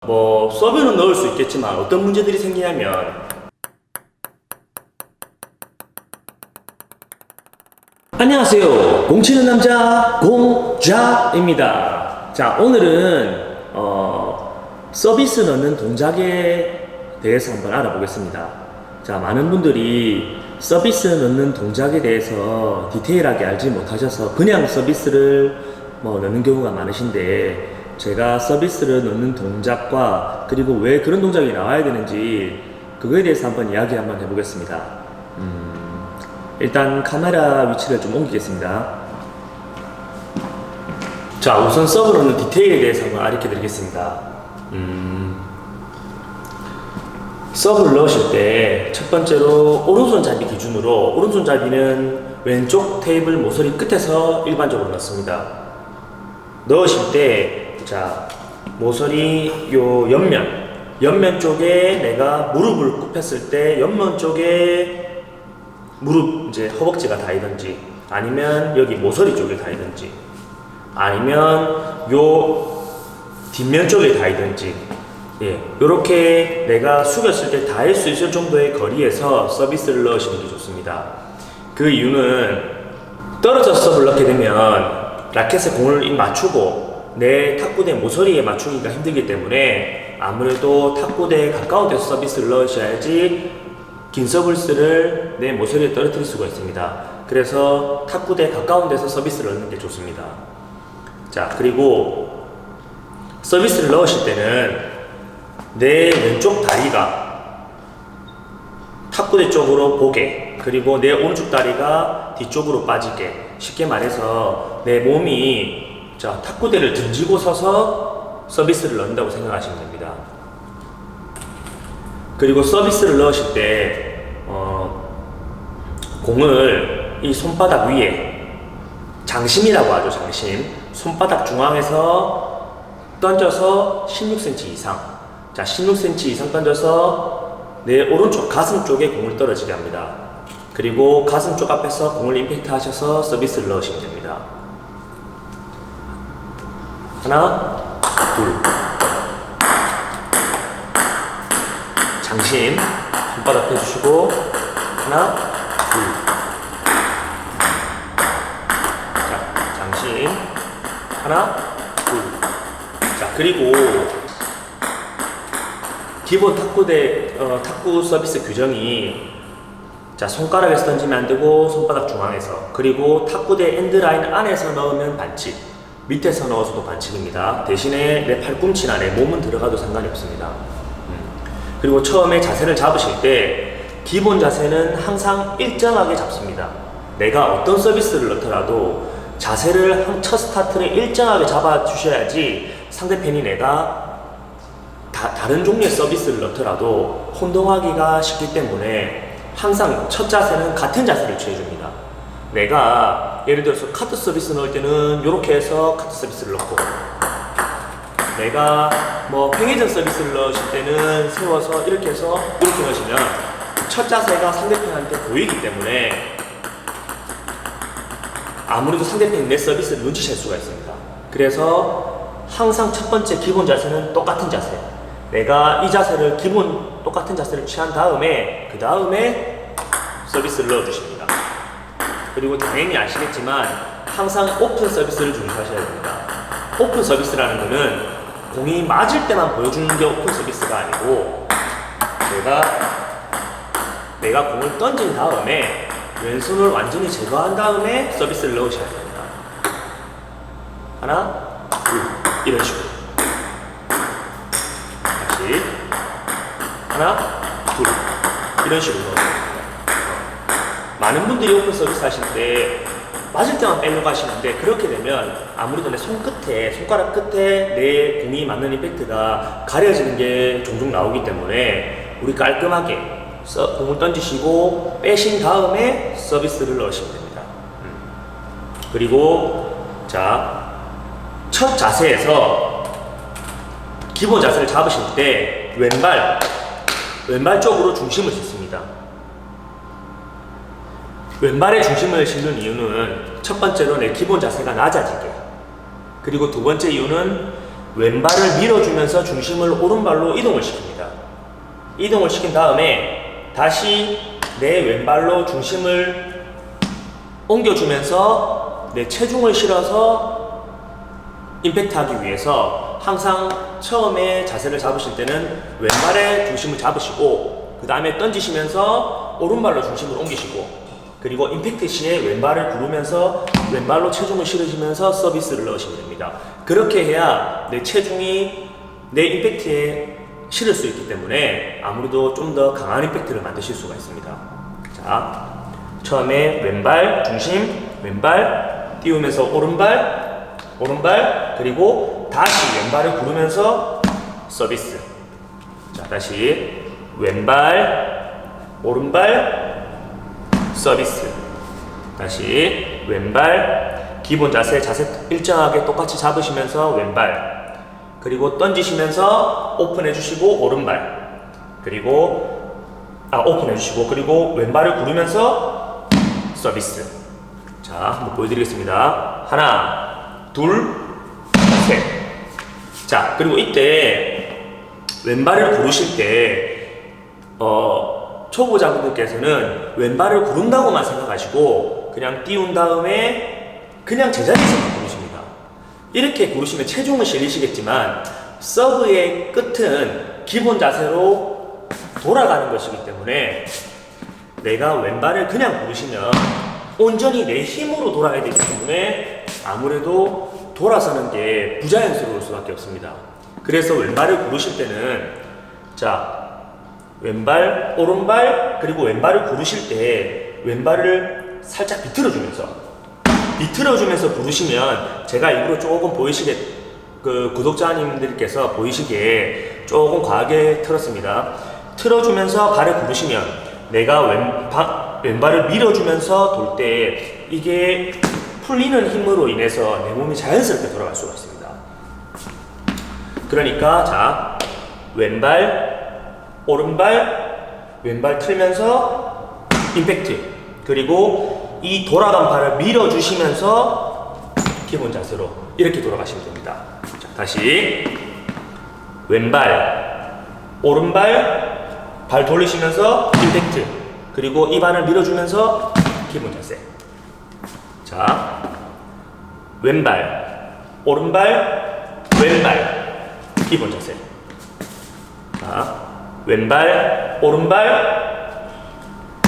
서브는 넣을 수 있겠지만 어떤 문제들이 생기냐면, 안녕하세요, 공치는 남자 공자입니다. 자, 오늘은 서비스 넣는 동작에 대해서 한번 알아보겠습니다. 자, 많은 분들이 서비스 넣는 동작에 대해서 디테일하게 알지 못하셔서 그냥 서비스를 넣는 경우가 많으신데, 제가 서비스를 넣는 동작과 그리고 왜 그런 동작이 나와야 되는지 그거에 대해서 한번 이야기 한번 해보겠습니다. 일단 카메라 위치를 좀 옮기겠습니다. 자, 우선 서브 넣는 디테일에 대해서 한번 알려 드리겠습니다. 서브를 넣으실 때 첫 번째로 오른손잡이 기준으로, 오른손잡이는 왼쪽 테이블 모서리 끝에서 일반적으로 넣습니다. 넣으실 때, 자, 모서리 요 옆면 쪽에 내가 무릎을 굽혔을 때 옆면 쪽에 무릎 이제 허벅지가 닿이든지, 아니면 여기 모서리 쪽에 닿이든지, 아니면 요 뒷면 쪽에 닿이든지, 요렇게 내가 숙였을 때 닿을 수 있을 정도의 거리에서 서비스를 넣으시는 게 좋습니다. 그 이유는 떨어져서 서브를 넣게 되면 라켓에 공을 맞추고 내 탁구대 모서리에 맞추기가 힘들기 때문에 아무래도 탁구대에 가까운 데서 서비스를 넣으셔야지 긴 서비스를 내 모서리에 떨어뜨릴 수가 있습니다. 그래서 탁구대에 가까운 데서 서비스를 넣는 게 좋습니다. 자, 그리고 서비스를 넣으실 때는 내 왼쪽 다리가 탁구대 쪽으로 보게, 그리고 내 오른쪽 다리가 뒤쪽으로 빠지게, 쉽게 말해서 내 몸이 탁구대를 등지고 서서 서비스를 넣는다고 생각하시면 됩니다. 그리고 서비스를 넣으실 때 공을 이 손바닥 위에, 장심이라고 하죠, 장심, 손바닥 중앙에서 던져서 16cm 이상, 자, 16cm 이상 던져서 내 오른쪽 가슴 쪽에 공을 떨어지게 합니다. 그리고 가슴 쪽 앞에서 공을 임팩트 하셔서 서비스를 넣으시면 됩니다. 하나, 둘. 장심, 손바닥 펴주시고, 하나, 둘. 자, 장심, 하나, 둘. 자, 그리고 기본 탁구 서비스 규정이, 자, 손가락에서 던지면 안 되고 손바닥 중앙에서, 그리고 탁구대 엔드라인 안에서 넣으면 반칙, 밑에서 넣어서도 반칙입니다. 대신에 내 팔꿈치나 내 몸은 들어가도 상관이 없습니다. 그리고 처음에 자세를 잡으실 때 기본 자세는 항상 일정하게 잡습니다. 내가 어떤 서비스를 넣더라도 자세를 첫 스타트는 일정하게 잡아 주셔야지 상대편이 내가 다른 종류의 서비스를 넣더라도 혼동하기가 쉽기 때문에 항상 첫 자세는 같은 자세를 취해줍니다. 내가 예를 들어서 카트 서비스 넣을 때는 이렇게 해서 카트 서비스를 넣고, 내가 팽회전 서비스를 넣으실 때는 세워서 이렇게 해서 이렇게 넣으시면 첫 자세가 상대편한테 보이기 때문에 아무래도 상대편이 내 서비스를 눈치챌 수가 있습니다. 그래서 항상 첫 번째 기본 자세는 똑같은 자세, 내가 이 자세를 기본 똑같은 자세를 취한 다음에 그 다음에 서비스를 넣어주십니다. 그리고 당연히 아시겠지만 항상 오픈 서비스를 준수하셔야 됩니다. 오픈 서비스라는 거는 공이 맞을 때만 보여주는 게 오픈 서비스가 아니고, 내가 공을 던진 다음에 왼손을 완전히 제거한 다음에 서비스를 넣으셔야 됩니다. 하나, 둘, 이런 식으로. 다시 하나, 둘, 이런 식으로 넣어줍니다. 많은 분들이 오픈 서비스 하실 때 맞을 때만 빼려고 하시는데, 그렇게 되면 아무래도 내 손가락 끝에 내 공이 맞는 임팩트가 가려지는 게 종종 나오기 때문에 우리 깔끔하게 공을 던지시고 빼신 다음에 서비스를 넣으시면 됩니다. 그리고 자, 첫 자세에서 기본 자세를 잡으실 때 왼발 쪽으로 중심을 싣습니다. 왼발에 중심을 싣는 이유는 첫 번째로 내 기본 자세가 낮아지게, 그리고 두 번째 이유는 왼발을 밀어주면서 중심을 오른발로 이동을 시킵니다. 이동을 시킨 다음에 다시 내 왼발로 중심을 옮겨주면서 내 체중을 실어서 임팩트하기 위해서 항상 처음에 자세를 잡으실 때는 왼발에 중심을 잡으시고 그 다음에 던지시면서 오른발로 중심을 옮기시고 그리고 임팩트 시에 왼발을 구르면서 왼발로 체중을 실으시면서 서비스를 넣으시면 됩니다. 그렇게 해야 내 체중이 내 임팩트에 실을 수 있기 때문에 아무래도 좀 더 강한 임팩트를 만드실 수가 있습니다. 자, 처음에 왼발 중심, 왼발 띄우면서 오른발, 오른발 그리고 다시 왼발을 구르면서 서비스. 자, 다시 왼발, 오른발 서비스. 다시 왼발 기본 자세 일정하게 똑같이 잡으시면서 왼발 그리고 던지시면서 오픈해 주시고 오른발 그리고 오픈해 주시고 그리고 왼발을 구르면서 서비스. 자, 한번 보여드리겠습니다. 하나, 둘, 셋. 자, 그리고 이때 왼발을 구르실 때 초보자분들께서는 왼발을 구른다고만 생각하시고 그냥 띄운 다음에 그냥 제자리에서 구르십니다. 이렇게 구르시면 체중은 실리시겠지만 서브의 끝은 기본 자세로 돌아가는 것이기 때문에 내가 왼발을 그냥 구르시면 온전히 내 힘으로 돌아야 되기 때문에 아무래도 돌아서는 게 부자연스러울 수밖에 없습니다. 그래서 왼발을 구르실 때는 자, 왼발, 오른발, 그리고 왼발을 구르실 때 왼발을 살짝 비틀어주면서 구르시면 제가 일부러 조금 보이시게 구독자님들께서 보이시기에 조금 과하게 틀었습니다. 틀어주면서 발을 구르시면 내가 왼발을 밀어주면서 돌 때 이게 풀리는 힘으로 인해서 내 몸이 자연스럽게 돌아갈 수가 있습니다. 그러니까 자, 왼발, 오른발, 왼발 틀면서 임팩트 그리고 이 돌아간 발을 밀어주시면서 기본 자세로 이렇게 돌아가시면 됩니다. 자, 다시 왼발, 오른발, 발 돌리시면서 임팩트 그리고 이 발을 밀어주면서 기본 자세. 자, 왼발, 오른발, 왼발 기본 자세. 자, 왼발, 오른발,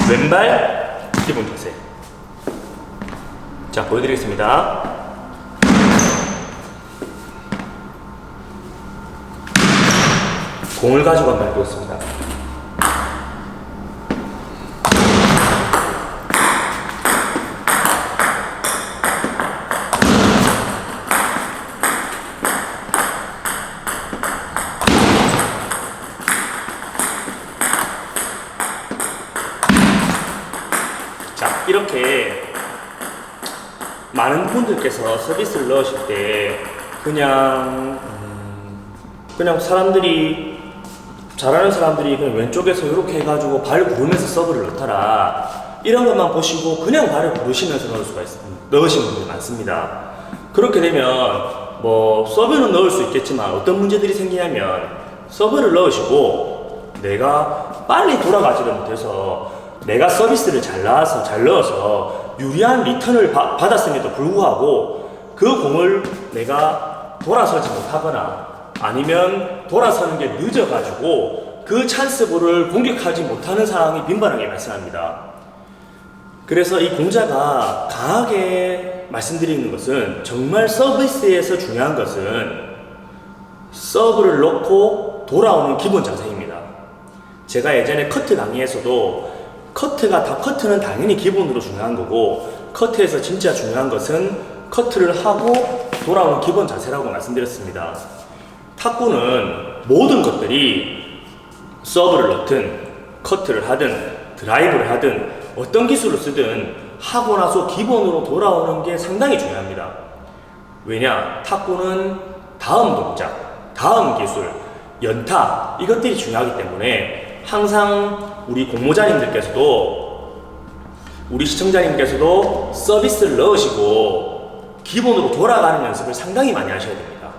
왼발, 기본 자세. 자, 보여드리겠습니다. 공을 가지고 한번 해보겠습니다. 이렇게 많은 분들께서 서비스를 넣으실 때 그냥 사람들이 잘하는 사람들이 그냥 왼쪽에서 이렇게 해가지고 발 구르면서 서브를 넣더라 이런 것만 보시고 그냥 발을 구르시면서 넣으시는 분들이 많습니다. 그렇게 되면 뭐 서브는 넣을 수 있겠지만 어떤 문제들이 생기냐면 서브를 넣으시고 내가 빨리 돌아가지를 못해서 내가 서비스를 잘 넣어서 유리한 리턴을 받았음에도 불구하고 그 공을 내가 돌아서지 못하거나 아니면 돌아서는 게 늦어가지고 그 찬스볼을 공격하지 못하는 상황이 빈번하게 발생합니다. 그래서 이 공자가 강하게 말씀드리는 것은 정말 서비스에서 중요한 것은 서브를 넣고 돌아오는 기본 자세입니다. 제가 예전에 커트 강의에서도 커트는 당연히 기본으로 중요한 거고 커트에서 진짜 중요한 것은 커트를 하고 돌아오는 기본 자세라고 말씀드렸습니다. 탁구는 모든 것들이 서브를 넣든 커트를 하든 드라이브를 하든 어떤 기술을 쓰든 하고 나서 기본으로 돌아오는 게 상당히 중요합니다. 왜냐? 탁구는 다음 동작, 다음 기술, 연타 이것들이 중요하기 때문에 항상 우리 공모자님들께서도 우리 시청자님께서도 서비스를 넣으시고 기본으로 돌아가는 연습을 상당히 많이 하셔야 됩니다.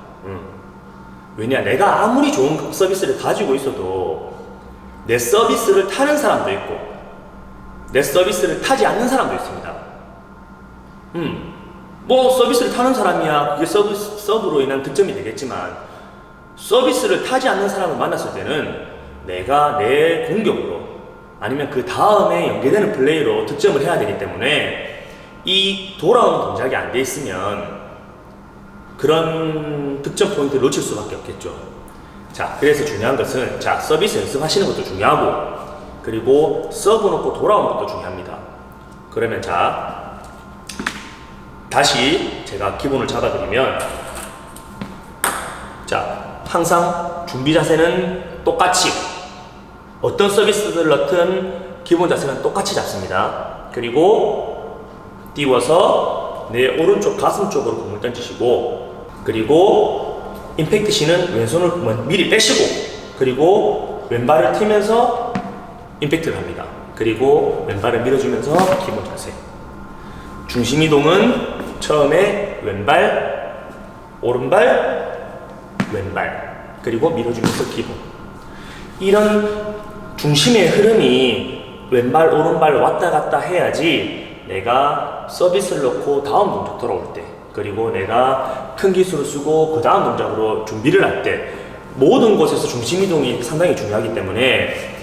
왜냐, 내가 아무리 좋은 서비스를 가지고 있어도 내 서비스를 타는 사람도 있고 내 서비스를 타지 않는 사람도 있습니다. 뭐 서비스를 타는 사람이야 그게 서브로 인한 득점이 되겠지만, 서비스를 타지 않는 사람을 만났을 때는 내가 내 공격으로 아니면 그 다음에 연계되는 플레이로 득점을 해야 되기 때문에 이 돌아오는 동작이 안 돼 있으면 그런 득점 포인트를 놓칠 수밖에 없겠죠. 자, 그래서 중요한 것은, 자, 서비스 연습하시는 것도 중요하고, 그리고 서브 놓고 돌아오는 것도 중요합니다. 그러면 자, 다시 제가 기본을 잡아드리면, 자, 항상 준비 자세는 똑같이, 어떤 서비스를 넣든 기본 자세는 똑같이 잡습니다. 그리고 띄워서 내 오른쪽 가슴 쪽으로 공을 던지시고, 그리고 임팩트 시는 왼손을 미리 빼시고, 그리고 왼발을 튀면서 임팩트를 합니다. 그리고 왼발을 밀어주면서 기본 자세. 중심 이동은 처음에 왼발, 오른발, 왼발, 그리고 밀어주면서 기본. 이런 중심의 흐름이 왼발, 오른발 왔다 갔다 해야지 내가 서비스를 넣고 다음 동작 돌아올 때, 그리고 내가 큰 기술을 쓰고 그 다음 동작으로 준비를 할 때, 모든 곳에서 중심 이동이 상당히 중요하기 때문에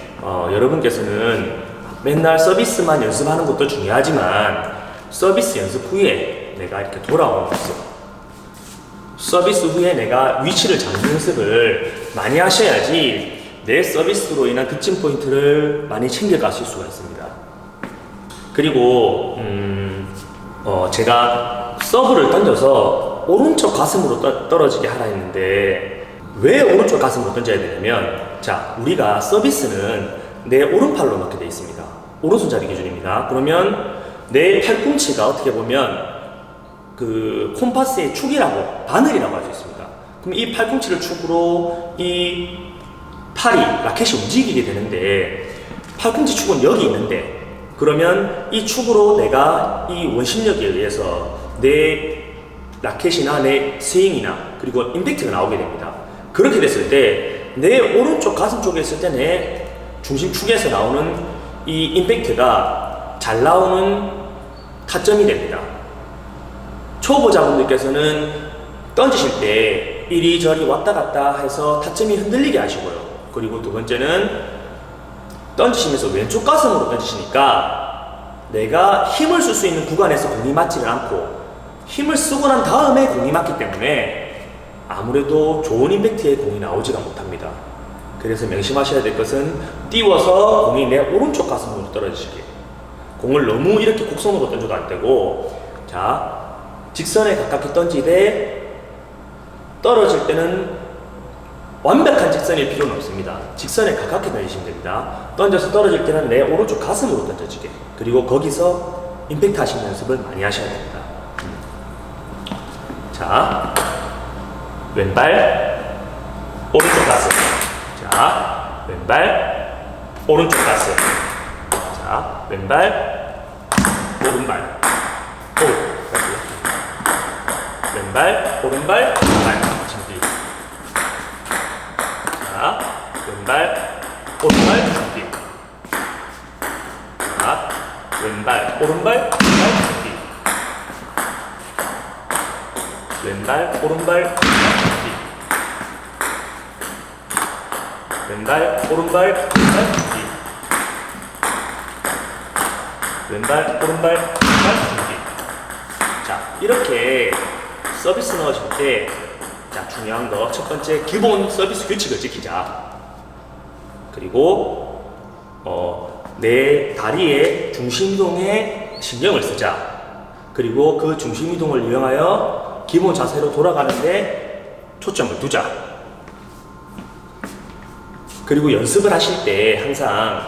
여러분께서는 맨날 서비스만 연습하는 것도 중요하지만 서비스 연습 후에 내가 이렇게 돌아오는 모습, 서비스 후에 내가 위치를 잡는 연습을 많이 하셔야지 내 서비스로 인한 득점 포인트를 많이 챙겨가실 수가 있습니다. 그리고 제가 서브를 던져서 오른쪽 가슴으로 떨어지게 하라 했는데, 왜 오른쪽 가슴으로 던져야 되냐면, 자, 우리가 서비스는 내 오른팔로 넣게 되어 있습니다. 오른손잡이 기준입니다. 그러면 내 팔꿈치가 어떻게 보면 그 콤파스의 축이라고, 바늘이라고 할 수 있습니다. 그럼 이 팔꿈치를 축으로 이 팔이, 라켓이 움직이게 되는데, 팔꿈치 축은 여기 있는데, 그러면 이 축으로 내가 이 원심력에 의해서 내 라켓이나 내 스윙이나 그리고 임팩트가 나오게 됩니다. 그렇게 됐을 때 내 오른쪽 가슴 쪽에 있을 때 내 중심축에서 나오는 이 임팩트가 잘 나오는 타점이 됩니다. 초보자분들께서는 던지실 때 이리저리 왔다 갔다 해서 타점이 흔들리게 하시고요. 그리고 두 번째는 던지시면서 왼쪽 가슴으로 던지시니까 내가 힘을 쓸 수 있는 구간에서 공이 맞지를 않고, 힘을 쓰고 난 다음에 공이 맞기 때문에 아무래도 좋은 임팩트의 공이 나오지가 못합니다. 그래서 명심하셔야 될 것은, 띄워서 공이 내 오른쪽 가슴으로 떨어지시게, 공을 너무 이렇게 곡선으로 던져도 안 되고, 자, 직선에 가깝게 던지되 떨어질 때는 완벽한 직선일 필요는 없습니다. 직선에 가깝게 던지시면 됩니다. 던져서 떨어질 때는 내 오른쪽 가슴으로 던져지게, 그리고 거기서 임팩트 하시는 연습을 많이 하셔야 됩니다. 자, 왼발, 오른쪽 가슴. 자, 왼발, 오른쪽 가슴. 자, 왼발, 오른발. 왼발, 오른발, 왼발. 준비. 자, 왼발, 오른발, 준비. 자, 왼발, 오른발, 왼발, 준비. 왼발, 오른발, 왼발, 준비. 왼발, 오른발, 왼발, 준비. 왼발, 오른발, 왼발, 준비. 자, 이렇게 서비스 넣으실 때, 자, 중요한 거, 첫 번째, 기본 서비스 규칙을 지키자. 그리고 내 다리의 중심이동에 신경을 쓰자. 그리고 그 중심이동을 이용하여 기본 자세로 돌아가는데 초점을 두자. 그리고 연습을 하실 때 항상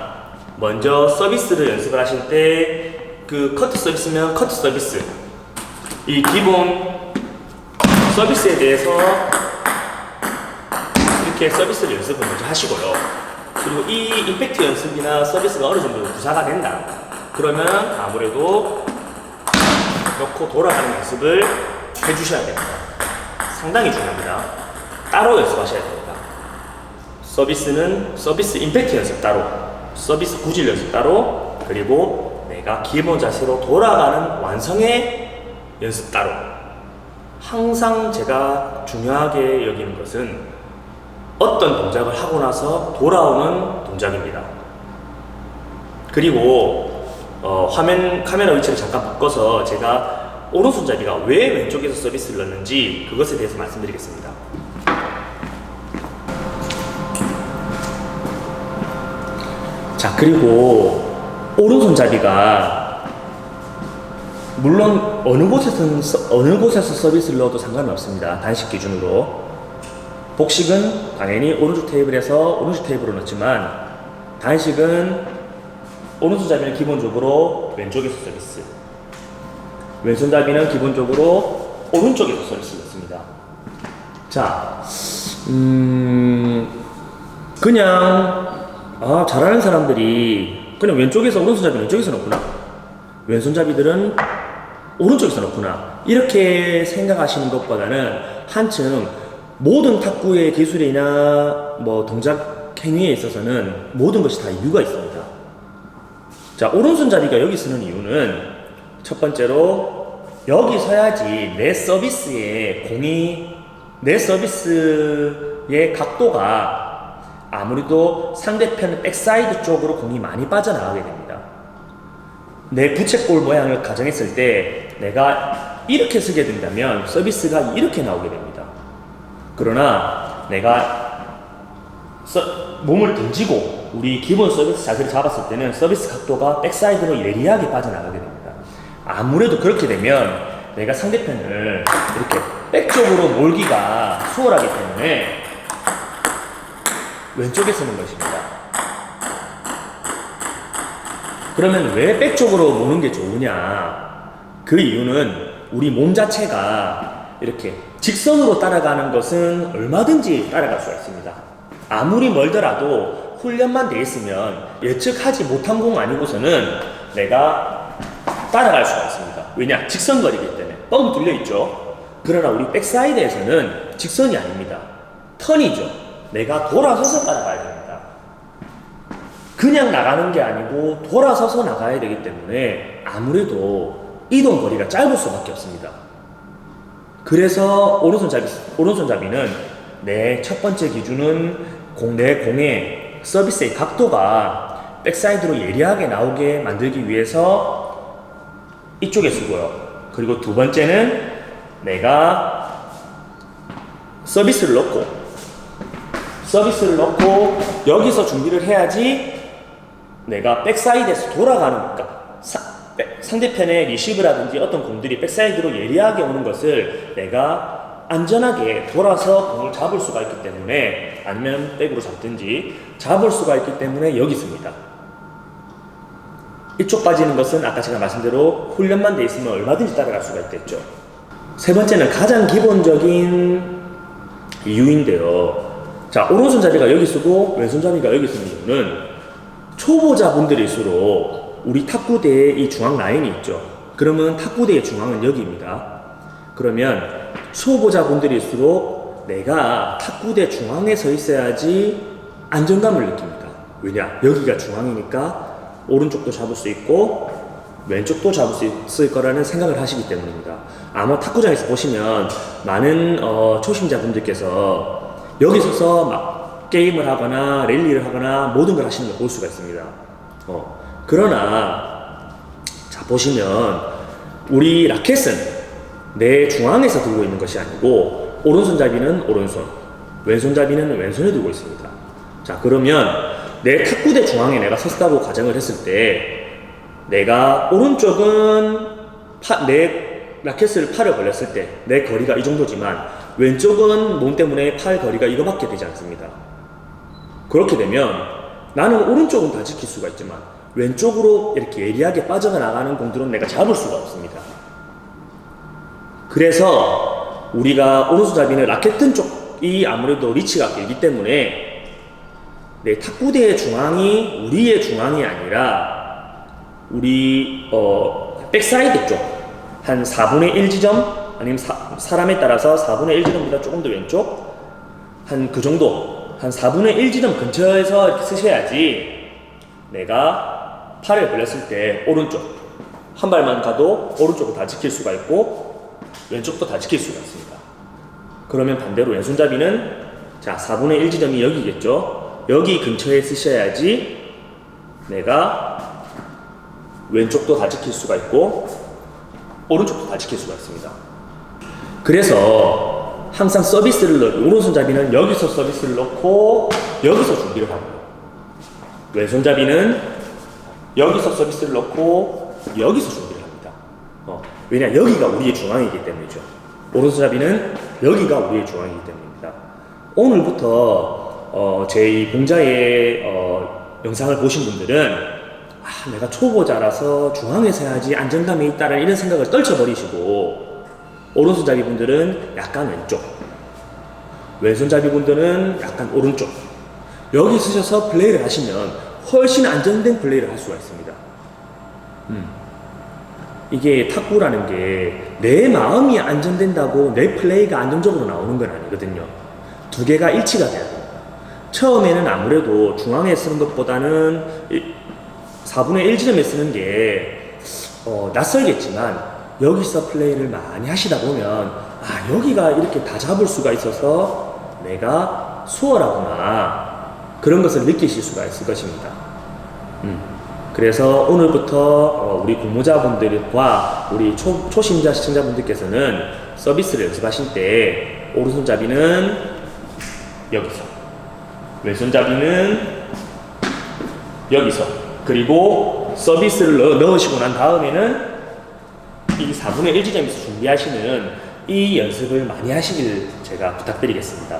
먼저 서비스를 연습을 하실 때, 그 커트 서비스면 커트 서비스, 이 기본 서비스에 대해서 이렇게 서비스를 연습을 먼저 하시고요. 그리고 이 임팩트 연습이나 서비스가 어느 정도 구사가 된다, 그러면 아무래도 넣고 돌아가는 연습을 해주셔야 됩니다. 상당히 중요합니다. 따로 연습하셔야 됩니다. 서비스는 서비스 임팩트 연습 따로, 서비스 구질 연습 따로, 그리고 내가 기본 자세로 돌아가는 완성의 연습 따로. 항상 제가 중요하게 여기는 것은 어떤 동작을 하고 나서 돌아오는 동작입니다. 그리고 카메라 위치를 잠깐 바꿔서 제가 오른손잡이가 왜 왼쪽에서 서비스를 넣는지 그것에 대해서 말씀드리겠습니다. 자, 그리고 오른손잡이가 물론 어느 곳에서 서비스를 넣어도 상관은 없습니다. 단식 기준으로. 복식은 당연히 오른쪽 테이블에서 오른쪽 테이블로 넣지만, 단식은 오른손잡이는 기본적으로 왼쪽에서 서비스, 왼손잡이는 기본적으로 오른쪽에서 서비스를 넣습니다. 자, 그냥 잘하는 사람들이 그냥 왼쪽에서 오른손잡이 왼쪽에서 넣구나, 왼손잡이들은 오른쪽에서 넣구나, 이렇게 생각하시는 것보다는 한층 모든 탁구의 기술이나 동작 행위에 있어서는 모든 것이 다 이유가 있습니다. 자, 오른손잡이가 여기 쓰는 이유는 첫 번째로 여기 서야지 내 서비스의 각도가 아무래도 상대편 백사이드 쪽으로 공이 많이 빠져나가게 됩니다. 내 부채꼴 모양을 가정했을 때 내가 이렇게 쓰게 된다면 서비스가 이렇게 나오게 됩니다. 그러나 내가 몸을 던지고 우리 기본 서비스 자세를 잡았을 때는 서비스 각도가 백사이드로 예리하게 빠져나가게 됩니다. 아무래도 그렇게 되면 내가 상대편을 이렇게 백쪽으로 몰기가 수월하기 때문에 왼쪽에 쓰는 것입니다. 그러면 왜 백쪽으로 모는 게 좋으냐? 그 이유는 우리 몸 자체가 이렇게 직선으로 따라가는 것은 얼마든지 따라갈 수가 있습니다. 아무리 멀더라도 훈련만 돼 있으면 예측하지 못한 공 아니고서는 내가 따라갈 수가 있습니다. 왜냐? 직선거리이기 때문에 뻥 뚫려 있죠. 그러나 우리 백사이드에서는 직선이 아닙니다. 턴이죠. 내가 돌아서서 따라가야 됩니다. 그냥 나가는 게 아니고 돌아서서 나가야 되기 때문에 아무래도 이동거리가 짧을 수밖에 없습니다. 그래서 오른손잡이는 내 첫 번째 기준은 내 공의 서비스의 각도가 백사이드로 예리하게 나오게 만들기 위해서 이쪽에 쓰고요. 그리고 두 번째는 내가 서비스를 넣고 여기서 준비를 해야지 내가 백사이드에서 돌아가는, 상대편의 리시브라든지 어떤 공들이 백사이드로 예리하게 오는 것을 내가 안전하게 돌아서 공을 잡을 수가 있기 때문에, 아니면 백으로 잡든지 잡을 수가 있기 때문에 여기 있습니다. 이쪽 빠지는 것은 아까 제가 말씀대로 훈련만 돼 있으면 얼마든지 따라갈 수가 있겠죠. 세 번째는 가장 기본적인 이유인데요. 자, 오른손잡이가 여기 쓰고 왼손잡이가 여기 쓰는 이유는 초보자분들일수록 우리 탁구대의 이 중앙 라인이 있죠. 그러면 탁구대의 중앙은 여기입니다. 그러면 초보자분들일수록 내가 탁구대 중앙에 서 있어야지 안정감을 느낍니다. 왜냐? 여기가 중앙이니까 오른쪽도 잡을 수 있고 왼쪽도 잡을 수 있을 거라는 생각을 하시기 때문입니다. 아마 탁구장에서 보시면 많은 초심자분들께서 여기 서서 막 게임을 하거나 랠리를 하거나 모든 걸 하시는 걸 볼 수가 있습니다. 그러나 자, 보시면 우리 라켓은 내 중앙에서 들고 있는 것이 아니고 오른손잡이는 오른손, 왼손잡이는 왼손에 들고 있습니다. 자, 그러면 내 탁구대 중앙에 내가 섰다고 가정을 했을 때 내가 오른쪽은 내 라켓을 팔을 벌렸을 때 내 거리가 이 정도지만 왼쪽은 몸 때문에 팔 거리가 이거밖에 되지 않습니다. 그렇게 되면 나는 오른쪽은 다 지킬 수가 있지만 왼쪽으로 이렇게 예리하게 빠져나가는 공들은 내가 잡을 수가 없습니다. 그래서 우리가 오른손잡이는 라켓 튼 쪽이 아무래도 리치가 길기 때문에 내 탁구대의 중앙이 우리의 중앙이 아니라 우리 백사이드 쪽 한 4분의 1 지점, 아니면 사람에 따라서 4분의 1 지점보다 조금 더 왼쪽, 한 그 정도, 한 4분의 1 지점 근처에서 이렇게 쓰셔야지 내가 팔을 벌렸을 때 오른쪽 한 발만 가도 오른쪽을 다 지킬 수가 있고 왼쪽도 다 지킬 수가 있습니다. 그러면 반대로 왼손잡이는 자 4분의 1 지점이 여기겠죠. 여기 근처에 쓰셔야지 내가 왼쪽도 다 지킬 수가 있고 오른쪽도 다 지킬 수가 있습니다. 그래서 항상 서비스를 오른손잡이는 여기서 서비스를 넣고 여기서 준비를 하고요. 왼손잡이는 여기서 서비스를 넣고 여기서 준비를 합니다. 왜냐 여기가 우리의 중앙이기 때문이죠. 오른손잡이는 여기가 우리의 중앙이기 때문입니다. 오늘부터 제 공자의 영상을 보신 분들은 내가 초보자라서 중앙에서 해야지 안정감이 있다는 이런 생각을 떨쳐버리시고 오른손잡이 분들은 약간 왼쪽, 왼손잡이 분들은 약간 오른쪽 여기 쓰셔서 플레이를 하시면 훨씬 안정된 플레이를 할 수가 있습니다. 이게 탁구라는 게 내 마음이 안정된다고 내 플레이가 안정적으로 나오는 건 아니거든요. 두 개가 일치가 돼야 돼요. 처음에는 아무래도 중앙에 쓰는 것보다는 4분의 1 지점에 쓰는 게 낯설겠지만 여기서 플레이를 많이 하시다 보면 여기가 이렇게 다 잡을 수가 있어서 내가 수월하구나 그런 것을 느끼실 수가 있을 것입니다. 그래서 오늘부터 우리 공모자분들과 우리 초심자 시청자분들께서는 서비스를 연습하실 때 오른손잡이는 여기서 왼손잡이는 여기서 그리고 서비스를 넣으시고 난 다음에는 이 4분의 1 지점에서 준비하시는 이 연습을 많이 하시길 제가 부탁드리겠습니다.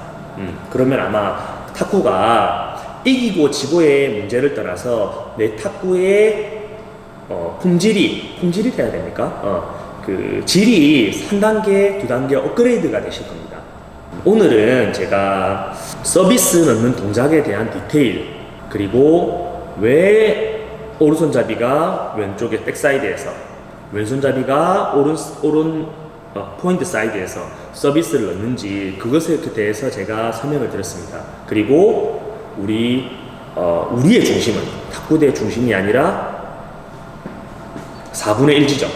그러면 아마 탁구가 이기고 지고의 문제를 떠나서 내 탁구의 품질이 돼야 됩니까? 그 질이 한 단계, 두 단계 업그레이드가 되실 겁니다. 오늘은 제가 서비스 넣는 동작에 대한 디테일 그리고 왜 오른손잡이가 왼쪽의 백사이드에서 왼손잡이가 오른 포인트 사이드에서 서비스를 넣는지 그것에 대해서 제가 설명을 드렸습니다. 그리고 우리의 중심은 탁구대의 중심이 아니라 4분의 1 지점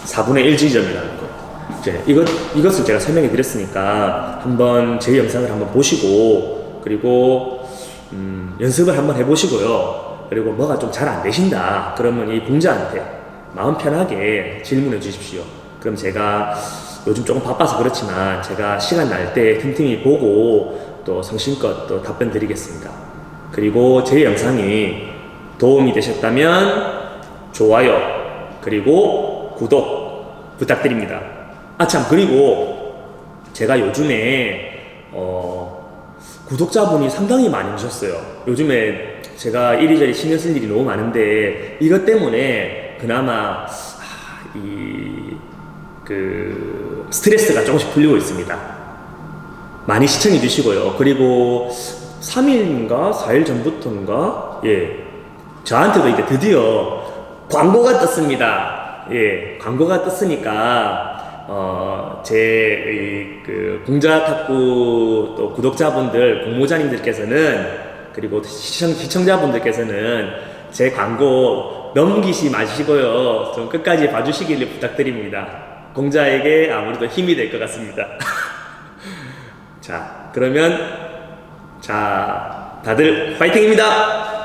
4분의 1 지점이라는 것 이것을 제가 설명해 드렸으니까 한번 제 영상을 한번 보시고 그리고 연습을 한번 해보시고요. 그리고 뭐가 좀 잘 안 되신다 그러면 이 공자한테 마음 편하게 질문해 주십시오. 그럼 제가 요즘 조금 바빠서 그렇지만 제가 시간 날 때 틈틈이 보고 또 성심껏 또 답변 드리겠습니다. 그리고 제 영상이 도움이 되셨다면 좋아요 그리고 구독 부탁드립니다. 참 그리고 제가 요즘에 구독자분이 상당히 많이 오셨어요. 요즘에 제가 이리저리 신경 쓸 일이 너무 많은데 이것 때문에 그나마 스트레스가 조금씩 풀리고 있습니다. 많이 시청해 주시고요. 그리고 3일인가 4일 전부터인가 저한테도 이제 드디어 광고가 떴습니다. 광고가 떴으니까 제 공자 탁구 또 구독자분들 공모자님들께서는 그리고 시청자분들께서는 제 광고 넘기지 마시고요. 좀 끝까지 봐주시길 부탁드립니다. 공자에게 아무래도 힘이 될 것 같습니다. 자, 그러면 다들 화이팅입니다.